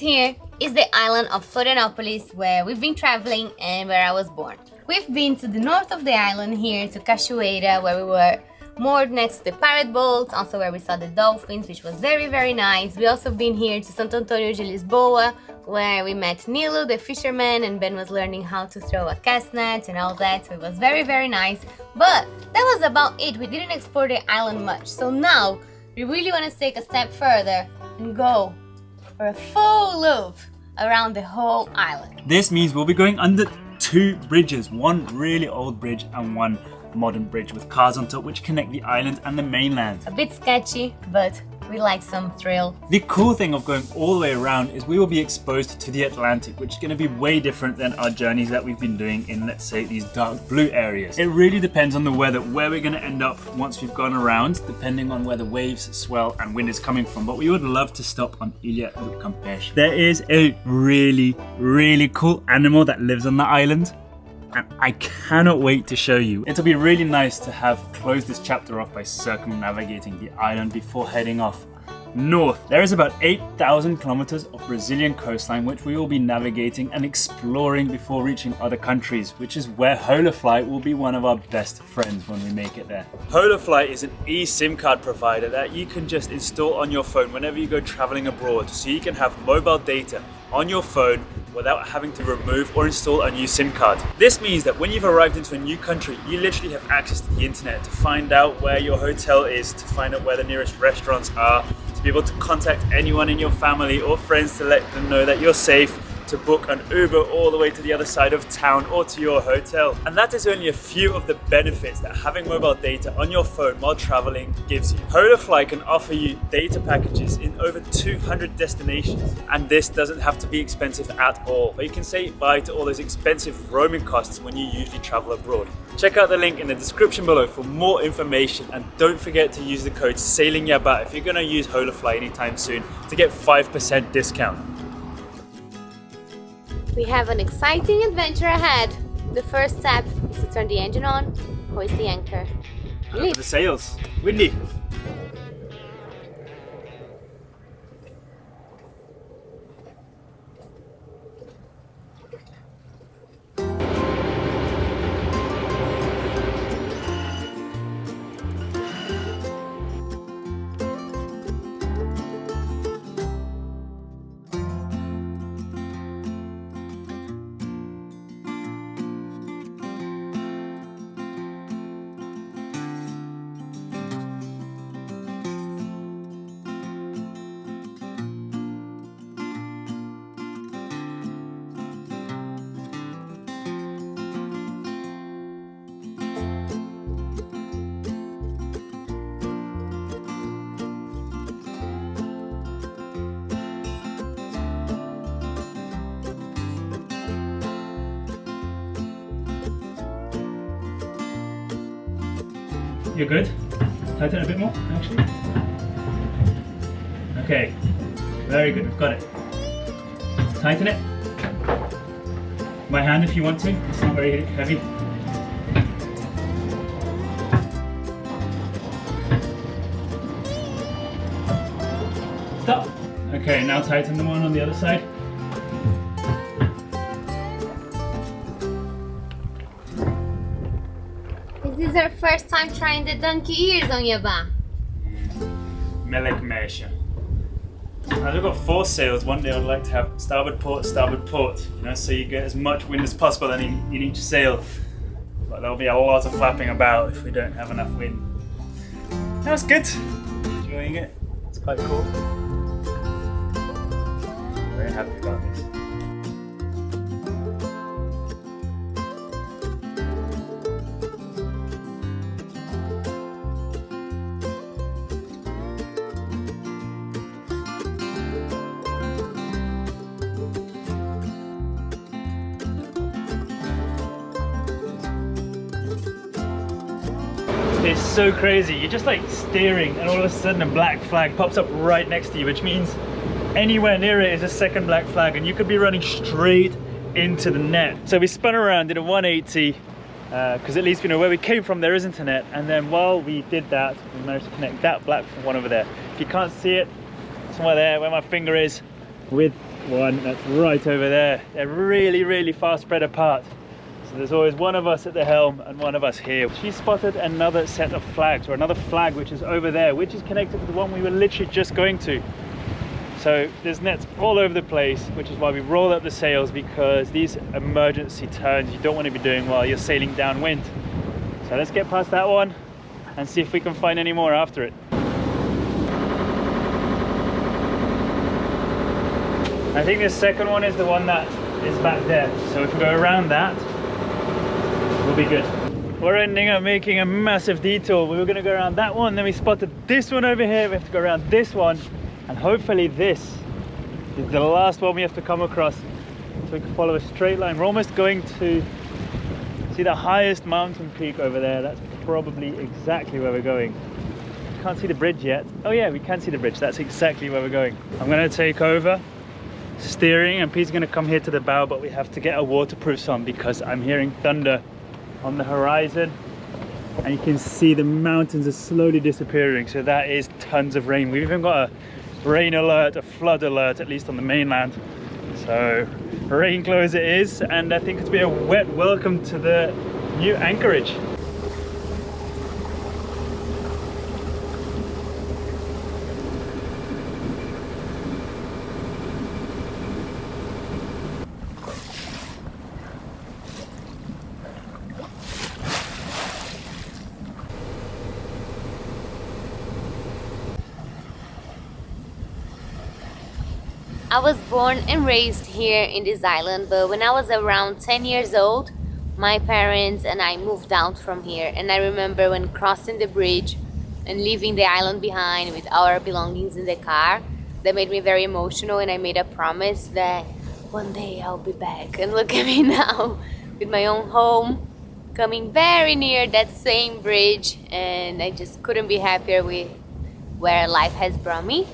here is the island of Florianópolis, where we've been traveling and where I was born. We've been to the north of the island here to Cachoeira, where we were moored next to the pirate boats, also where we saw the dolphins, which was very nice. We also been here to Santo Antônio de Lisboa, where we met Nilo, the fisherman, and Ben was learning how to throw a cast net and all that, so it was very nice. But that was about it. We didn't explore the island much, so now we really want to take a step further and go for a full loop around the whole island. This means we'll be going under two bridges, one really old bridge and one modern bridge with cars on top which connect the island and the mainland. A bit sketchy, but we like some thrill. The cool thing of going all the way around is we will be exposed to the Atlantic, which is going to be way different than our journeys that we've been doing in, let's say, these dark blue areas. It really depends on the weather, where we're going to end up once we've gone around, depending on where the waves, swell and wind is coming from. But we would love to stop on Ilha do Campeche. There is a really cool animal that lives on the island, and I cannot wait to show you. It'll be really nice to have closed this chapter off by circumnavigating the island before heading off north. There is about 8,000 kilometers of Brazilian coastline which we will be navigating and exploring before reaching other countries, which is where Holafly will be one of our best friends when we make it there. Holafly is an eSIM card provider that you can just install on your phone whenever you go traveling abroad, so you can have mobile data on your phone without having to remove or install a new SIM card. This means that when you've arrived into a new country, you literally have access to the internet to find out where your hotel is, to find out where the nearest restaurants are, to be able to contact anyone in your family or friends to let them know that you're safe, to book an Uber all the way to the other side of town or to your hotel. And that is only a few of the benefits that having mobile data on your phone while traveling gives you. Holafly can offer you data packages in over 200 destinations, and this doesn't have to be expensive at all. But you can say bye to all those expensive roaming costs when you usually travel abroad. Check out the link in the description below for more information, and don't forget to use the code SAILINGYABÁ if you're going to use Holafly anytime soon to get 5% discount. We have an exciting adventure ahead. The first step is to turn the engine on, hoist the anchor. Look at the sails. Windy. You're good? Tighten it a bit more, actually. Okay, very good, we've got it. Tighten it. My hand if you want to, it's not very heavy. Stop. Okay, now tighten the one on the other side. This is our first time trying the donkey ears on Yabá. Melek Mesha. As we've got 4 sails, one day I'd like to have starboard port, you know, so you get as much wind as possible in each sail. But there'll be a lot of flapping about if we don't have enough wind. That was good. Enjoying it. It's quite cool. Very happy about this. It's so crazy. You're just like steering and all of a sudden a black flag pops up right next to you, which means anywhere near it is a second black flag and you could be running straight into the net. So we spun around, did a 180 because at least we know where we came from, there isn't a net, and then while we did that we managed to connect that black one over there. If you can't see it, somewhere there where my finger is, with one that's right over there. They're really, really far spread apart. So there's always one of us at the helm and one of us here. She spotted another set of flags, or another flag which is over there, which is connected to the one we were literally just going to. So there's nets all over the place, which is why we roll up the sails, because these emergency turns you don't want to be doing while you're sailing downwind. So let's get past that one and see if we can find any more after it. I think this second one is the one that is back there. So if we go around that, we'll be good. We're ending up making a massive detour. We were going to go around that one, then we spotted this one over here. We have to go around this one, and hopefully this is the last one we have to come across, so we can follow a straight line. We're almost going to see the highest mountain peak over there. That's probably exactly where we're going. Can't see the bridge yet. Oh yeah, we can see the bridge. That's exactly where we're going. I'm going to take over steering, and Pete's going to come here to the bow, but we have to get our waterproofs on because I'm hearing thunder on the horizon, and you can see the mountains are slowly disappearing. So that is tons of rain. We've even got a rain alert, a flood alert, at least on the mainland. So rain clothes it is, and I think it's been a wet welcome to the new Anchorage. I was born and raised here in this island, but when I was around 10 years old, my parents and I moved out from here. And I remember when crossing the bridge and leaving the island behind with our belongings in the car, that made me very emotional, and I made a promise that one day I'll be back. And look at me now with my own home, coming very near that same bridge, and I just couldn't be happier with where life has brought me.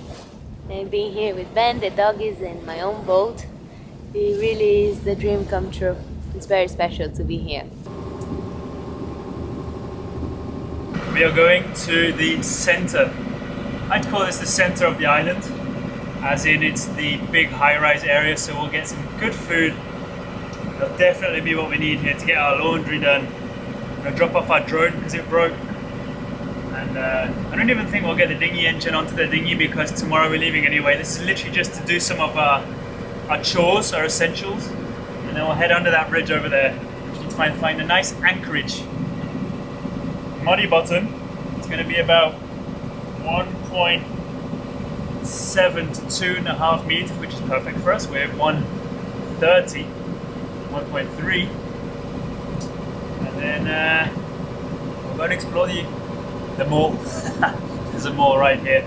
And being here with Ben, the doggies, and my own boat, it really is the dream come true. It's very special to be here. We are going to the center. I'd call this the center of the island, as in it's the big high-rise area, so we'll get some good food. That'll definitely be what we need here to get our laundry done. We're going to drop off our drone because it broke. And I don't even think we'll get the dinghy engine onto the dinghy, because tomorrow we're leaving anyway. This is literally just to do some of our chores, our essentials, and then we'll head under that bridge over there. We need to find a nice anchorage. Muddy bottom. It's going to be about 1.7 to 2.5 meters, which is perfect for us. We're at 1.30, 1.3, and then we're going to explore the mall. There's a mall right here.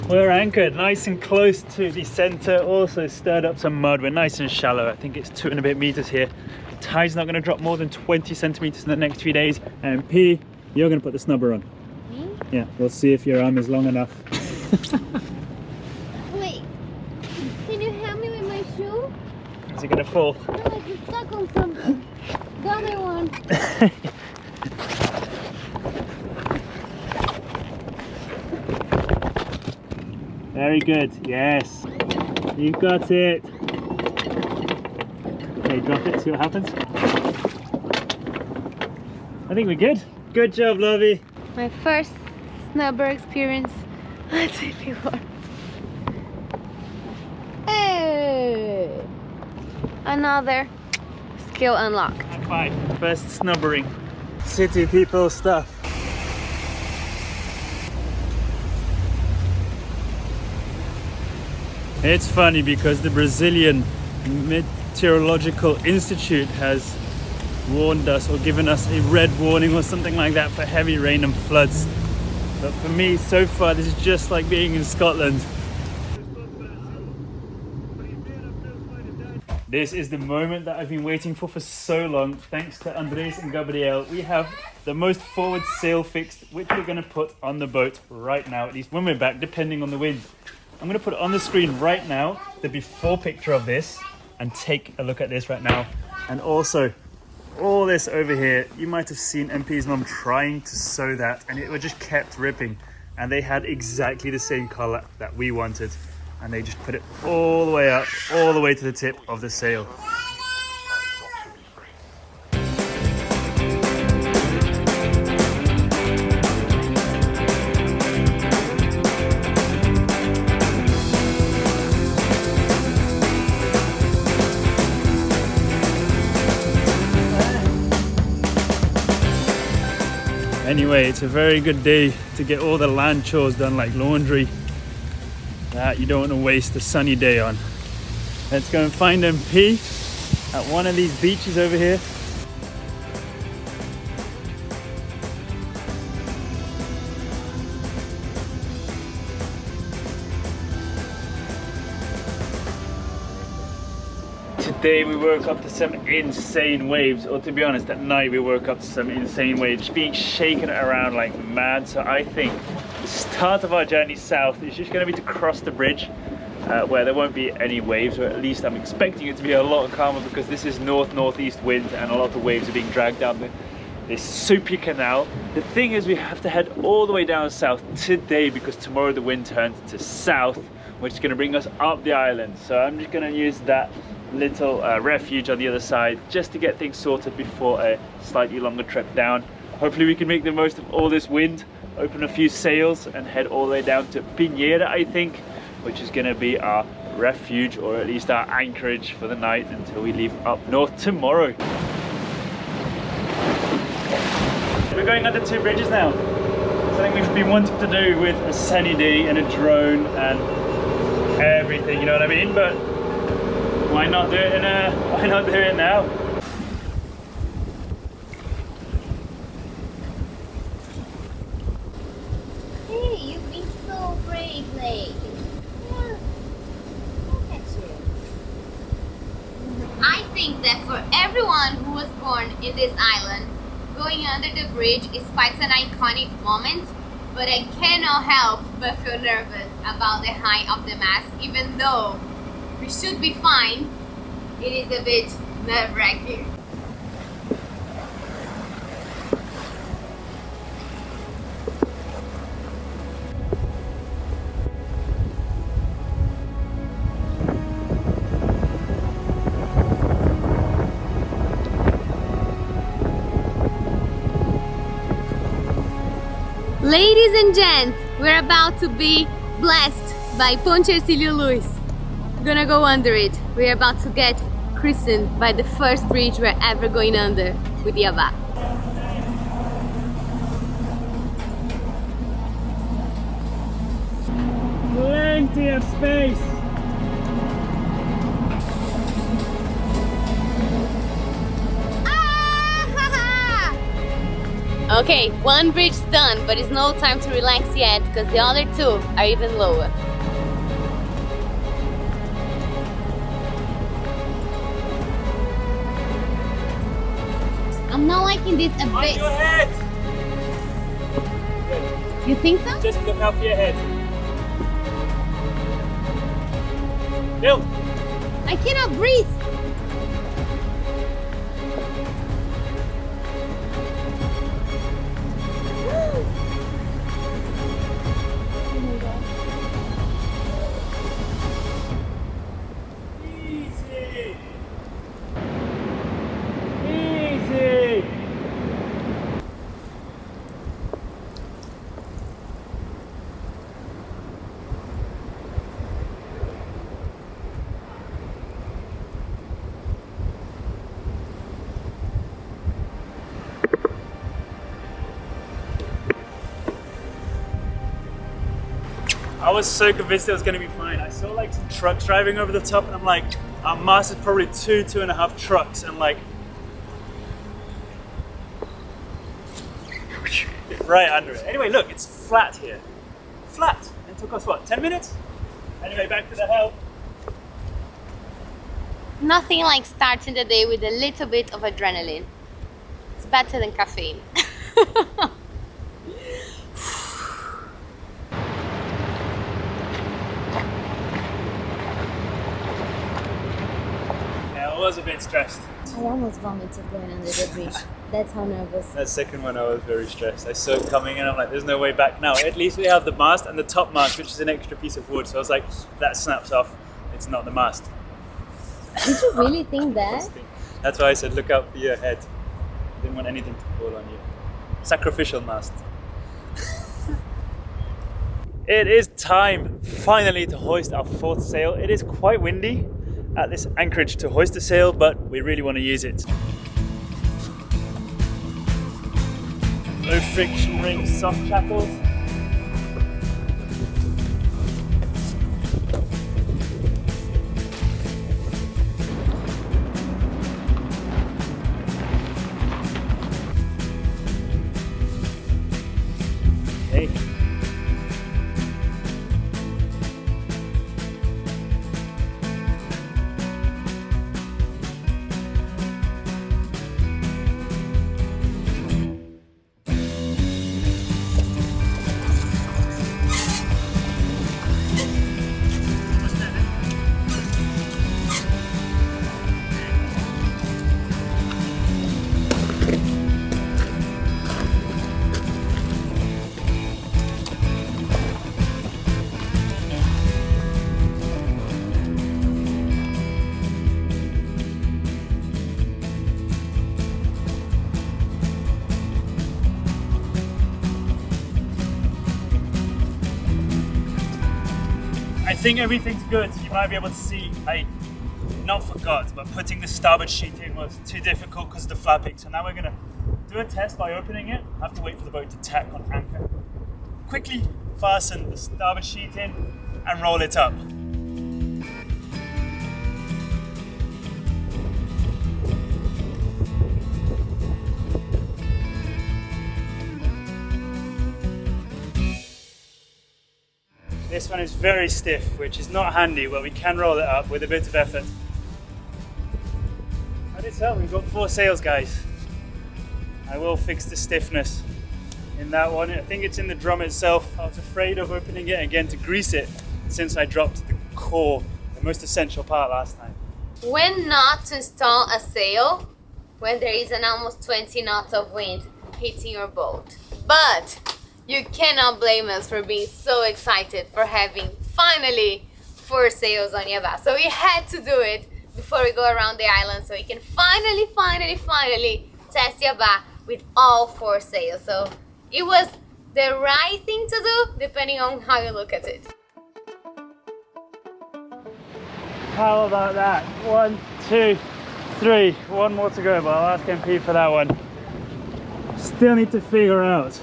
We're anchored nice and close to the center, also stirred up some mud. We're nice and shallow. I think it's 2 and a bit meters here. The tide's not going to drop more than 20 centimeters in the next few days. And P, you're going to put the snubber on. Me? Yeah, we'll see if your arm is long enough. Wait, can you help me with my shoe? Is it going to fall? No, it's stuck on something. The other one. Very good, yes. You've got it. Okay, drop it, see what happens. I think we're good. Good job, Lovey. My first snubber experience. Let's see if it works. Hey! Another skill unlocked. High five. First snubbering. City people stuff. It's funny because the Brazilian Meteorological Institute has warned us, or given us a red warning or something like that, for heavy rain and floods. But for me, so far, this is just like being in Scotland. This is the moment that I've been waiting for so long. Thanks to Andres and Gabriel, we have the most forward sail fixed, which we're going to put on the boat right now, at least when we're back, depending on the wind. I'm going to put it on the screen right now, the before picture of this, and take a look at this right now. And also all this over here. You might have seen MP's mum trying to sew that and it just kept ripping. And they had exactly the same color that we wanted. And they just put it all the way up, all the way to the tip of the sail. Anyway, it's a very good day to get all the land chores done, like laundry, that you don't want to waste a sunny day on. Let's go and find MP at one of these beaches over here. Today we woke up to some insane waves, or to be honest, at night we woke up to some insane waves, being shaken around like mad. So I think the start of our journey south is just going to be to cross the bridge where there won't be any waves, or at least I'm expecting it to be a lot calmer, because this is north-northeast wind and a lot of waves are being dragged down this soupy canal. The thing is, we have to head all the way down south today because tomorrow the wind turns to south, which is going to bring us up the island. So I'm just going to use that little refuge on the other side just to get things sorted before a slightly longer trip down. Hopefully we can make the most of all this wind, open a few sails and head all the way down to Pinheira, I think, which is going to be our refuge, or at least our anchorage for the night until we leave up north tomorrow. We're going under two bridges now. Something we've been wanting to do with a sunny day and a drone and everything, you know what I mean? But why not do it why not do it now? Hey, you've been so brave, Blake. Yeah, look at you. I think that for everyone who was born in this island, going under the bridge is quite an iconic moment, but I cannot help but feel nervous about the height of the mast, even though we should be fine. It is a bit nerve-wracking. Ladies and gents, we're about to be blessed by Ponte Ercílio Luz. We're gonna go under it. We're about to get christened by the first bridge we're ever going under with Yabá. Plenty of space. Okay, one bridge done, but it's no time to relax yet because the other two are even lower. I'm not liking this a On bit. your head. You think so? Just look out for your head. Bill. I cannot breathe. Easy. Easy. I was so convinced it was going to be fine. I saw like some trucks driving over the top and I'm like, our mast is probably two and a half trucks, and like right under it. Anyway, look, it's flat here. Flat. It took us what, 10 minutes? Anyway, back to the help. Nothing like starting the day with a little bit of adrenaline. It's better than caffeine. Yeah, I was a bit stressed. I almost vomited going under the bridge. That's how nervous. That second one I was very stressed. I saw it coming and I'm like, there's no way back now. At least we have the mast and the top mast, which is an extra piece of wood. So I was like, that snaps off. It's not the mast. Did you really think that? That's why I said look out for your head. I didn't want anything to fall on you. Sacrificial mast. It is time finally to hoist our fourth sail. It is quite windy at this anchorage to hoist a sail, but we really want to use it. No friction rings, soft shackles. Okay. I think everything's good. You might be able to see I not forgot, but putting the starboard sheet in was too difficult because of the flapping. So now we're going to do a test by opening it. I have to wait for the boat to tack on anchor. Quickly fasten the starboard sheet in and roll it up. This one is very stiff, which is not handy, but we can roll it up with a bit of effort. How did it help? We've got 4 sails, guys. I will fix the stiffness in that one. I think it's in the drum itself. I was afraid of opening it again to grease it since I dropped the core, the most essential part last time. When not to install a sail when there is an almost 20 knots of wind hitting your boat. But you cannot blame us for being so excited for having finally 4 sails on Yabá. So we had to do it before we go around the island so we can finally test Yabá with all 4 sails. So it was the right thing to do depending on how you look at it. How about that? 1, 2, 3. One more to go, but I'll ask MP for that one. Still need to figure out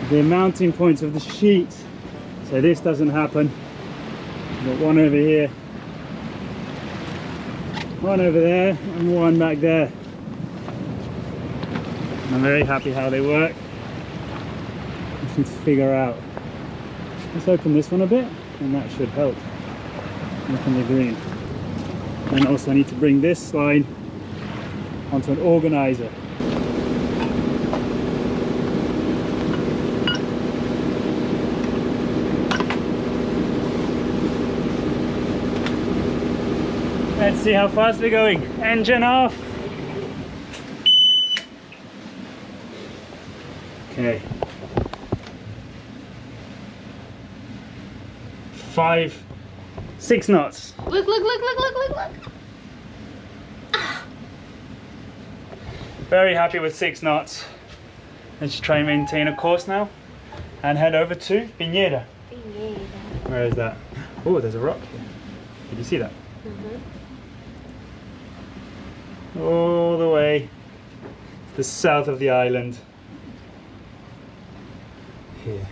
the mounting points of the sheet so this doesn't happen. Got one over here, one over there, and one back there. I'm very happy how they work. Just need to figure out. Let's open this one a bit and that should help. Open the green. And also I need to bring this line onto an organizer. Let's see how fast we're going. Engine off. Okay. 5, 6 knots. Look. Very happy with 6 knots. Let's try and maintain a course now and head over to Piñera. Where is that? Oh, there's a rock here. Did you see that? All the way to the south of the island. Here.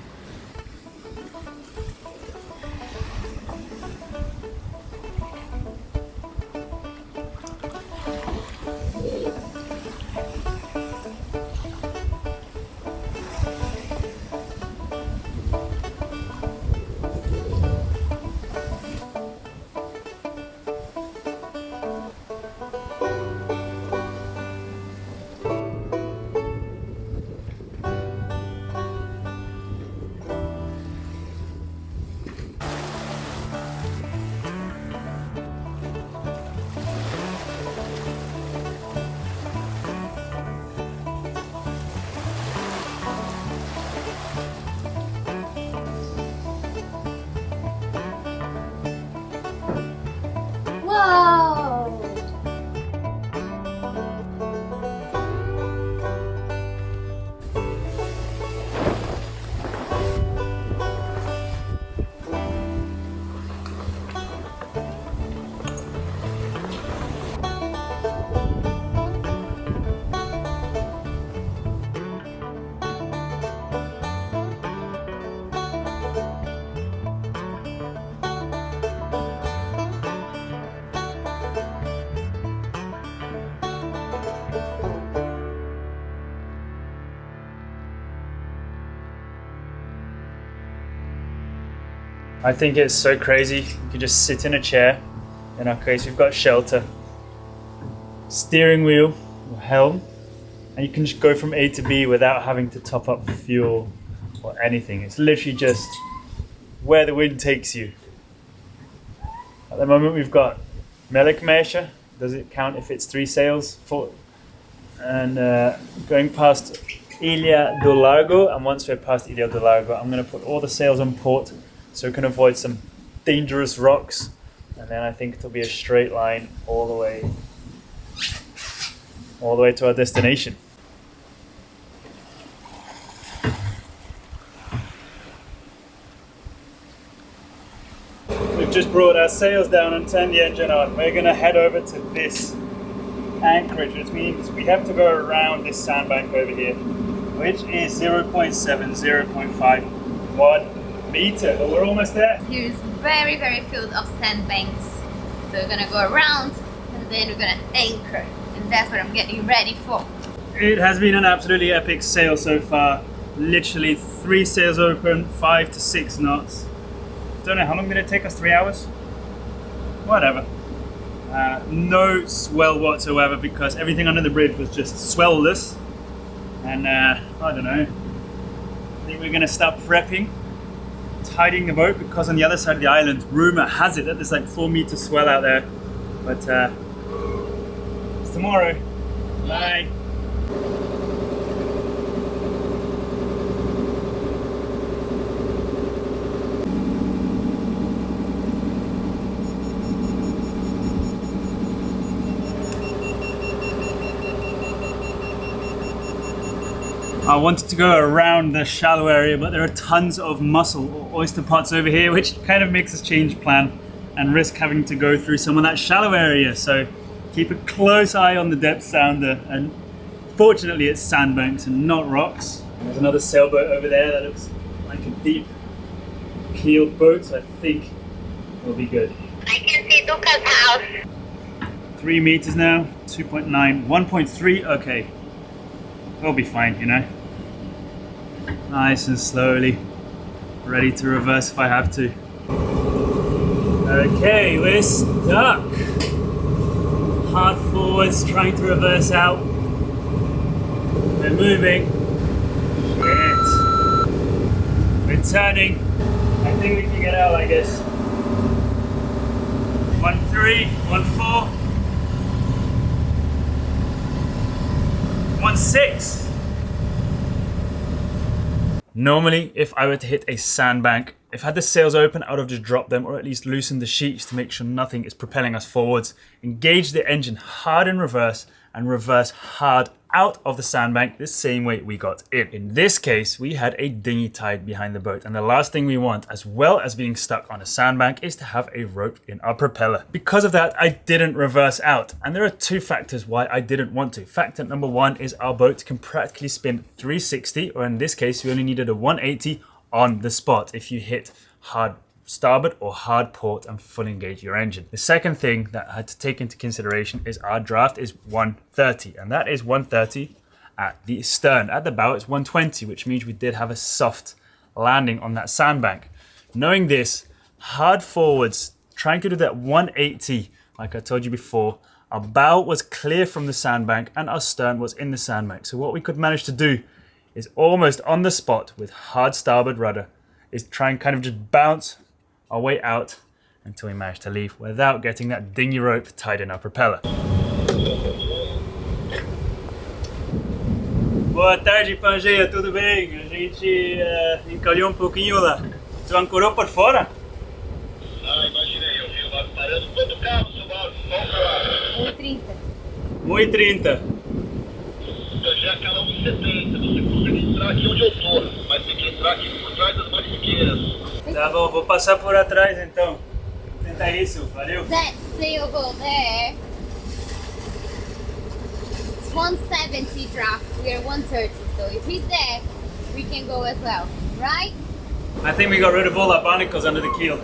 I think it's so crazy. You can just sit in a chair. In our case, we've got shelter, steering wheel, or helm, and you can just go from A to B without having to top up fuel or anything. It's literally just where the wind takes you. At the moment, we've got Melikmeisha. Does it count if it's 3 sails? 4. And going past Ilha do Largo, and once we're past Ilha do Largo, I'm going to put all the sails on port so we can avoid some dangerous rocks, and then I think it'll be a straight line all the way to our destination. We've just brought our sails down and turned the engine on. We're going to head over to this Anchorage, which means we have to go around this sandbank over here, which is 0.1 meter, but we're almost there. Here's very, very filled of sandbanks. So we're gonna go around and then we're gonna anchor. And that's what I'm getting ready for. It has been an absolutely epic sail so far. Literally 3 sails open, 5 to 6 knots. Don't know how long did it take us, 3 hours? Whatever. No swell whatsoever because everything under the bridge was just swell-less. And I don't know. I think we're gonna start prepping, tidying the boat, because on the other side of the island, rumor has it that there's like 4 meter swell out there. But it's tomorrow. Bye. I wanted to go around the shallow area, but there are tons of mussel or oyster pots over here, which kind of makes us change plan and risk having to go through some of that shallow area. So keep a close eye on the depth sounder, and fortunately it's sandbanks and not rocks. And there's another sailboat over there that looks like a deep keeled boat, so I think we'll be good. I can see Duca's house. 3 meters now, 2.9, 1.3, okay. We'll be fine, you know. Nice and slowly. Ready to reverse if I have to. Okay, we're stuck. Hard forwards, trying to reverse out. We're moving. Shit. We're turning. I think we can get out, I guess. 1-3, 1-4. 1-6. Normally, if I were to hit a sandbank, if I had the sails open, I would have just dropped them, or at least loosened the sheets to make sure nothing is propelling us forwards. Engage the engine hard in reverse and reverse hard out of the sandbank the same way we got in. In this case, we had a dinghy tied behind the boat, and the last thing we want, as well as being stuck on a sandbank, is to have a rope in our propeller. Because of that, I didn't reverse out, and there are 2 factors why I didn't want to. Factor number 1 is our boat can practically spin 360, or in this case, we only needed a 180 on the spot if you hit hard starboard or hard port and full engage your engine. The second thing that I had to take into consideration is our draft is 130, and that is 130 at the stern. At the bow it's 120, which means we did have a soft landing on that sandbank. Knowing this, hard forwards, trying to do that 180, like I told you before, our bow was clear from the sandbank and our stern was in the sandbank. So what we could manage to do is almost on the spot with hard starboard rudder is try and kind of just bounce our way out until we manage to leave without getting that dinghy rope tied in our propeller. Boa tarde, Pangeia, tudo bem? A gente encalhou pouquinho lá. Tu ancorou por fora? Ah, imaginei, eu vi lá parando todo o carro, seu Mauro. Vamos pra lá. 1,30. 1,30. Já aquela 1,70. Você consegue entrar aqui onde eu tô, mas tem que entrar aqui por trás das marisqueiras. Tá bom, vou passar por atrás então. Tenta isso, valeu? That sailboat there, it's 170 draft, we are 130, so if he's there, we can go as well, right? I think we got rid of all our barnacles under the keel.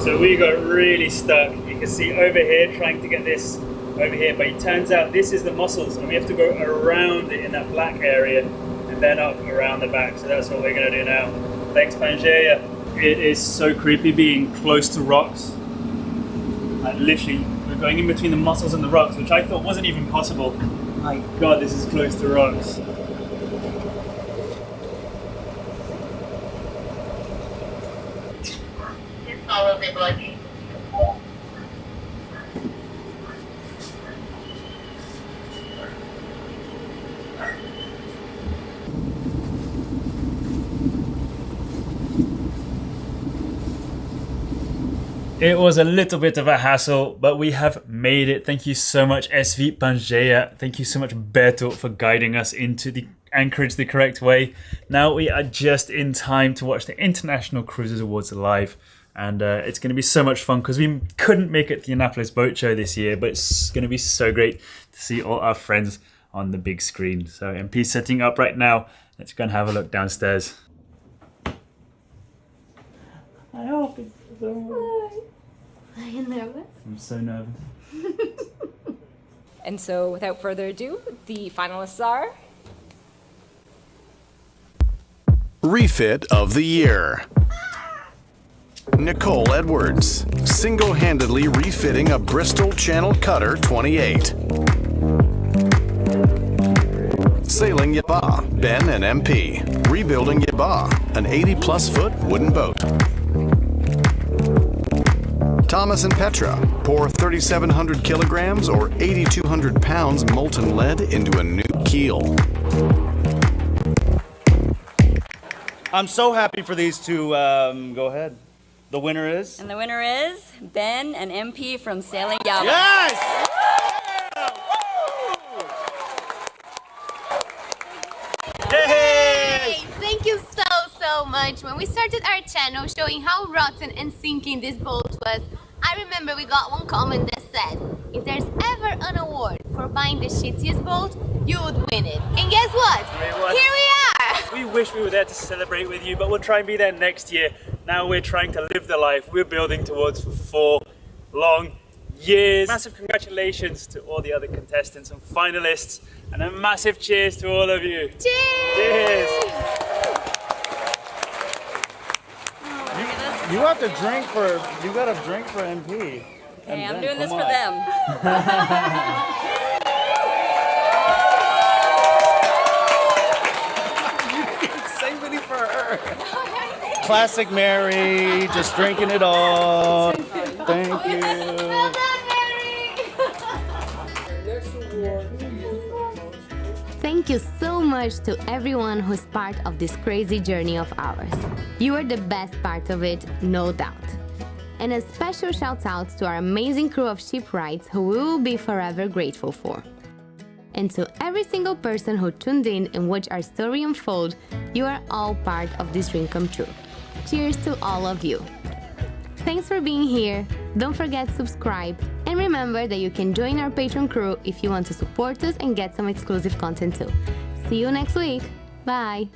So we got really stuck. You can see over here trying to get this over here, but it turns out this is the mussels and we have to go around it in that black area and then up around the back. So that's what we're going to do now. Thanks, Pangaea. It is so creepy being close to rocks. Like literally, we're going in between the mussels and the rocks, which I thought wasn't even possible. My God, this is close to rocks. Follow me, Blackie. It was a little bit of a hassle, but we have made it. Thank you so much, SV Pangaea. Thank you so much, Beto, for guiding us into the Anchorage the correct way. Now we are just in time to watch the International Cruises Awards live. And it's going to be so much fun because we couldn't make it to the Annapolis Boat Show this year, but it's going to be so great to see all our friends on the big screen. So MP's setting up right now. Let's go and have a look downstairs. I hope it's so. Are you nervous? I'm so nervous. And so, without further ado, the finalists are... Refit of the Year. Nicole Edwards, single-handedly refitting a Bristol Channel Cutter 28. Sailing Yabá, Ben and MP, rebuilding Yabá, an 80-plus foot wooden boat. Thomas and Petra pour 3,700 kilograms or 8,200 pounds molten lead into a new keel. I'm so happy for these two. Go ahead. The winner is? And the winner is Ben and MP from Sailing Yabá. Yes! Hey, thank you so much. When we started our channel showing how rotten and sinking this boat was, I remember we got one comment that said, if there's ever an award for buying the shittiest boat, you would win it. And guess what? Here we are! We wish we were there to celebrate with you, but we'll try and be there next year. Now we're trying to live the life we're building towards for 4 long years. Massive congratulations to all the other contestants and finalists, and a massive cheers to all of you. Cheers! Cheers! You have to drink for, you gotta drink for MP. Hey, I'm doing this for them. Saving it for her. Classic Mary, just drinking it all. Thank you. Well done, Mary! Thank you so much to everyone who's part of this crazy journey of ours. You are the best part of it, no doubt. And a special shout out to our amazing crew of shipwrights who we will be forever grateful for. And to every single person who tuned in and watched our story unfold, you are all part of this dream come true. Cheers to all of you. Thanks for being here. Don't forget to subscribe. And remember that you can join our Patreon crew if you want to support us and get some exclusive content too. See you next week. Bye.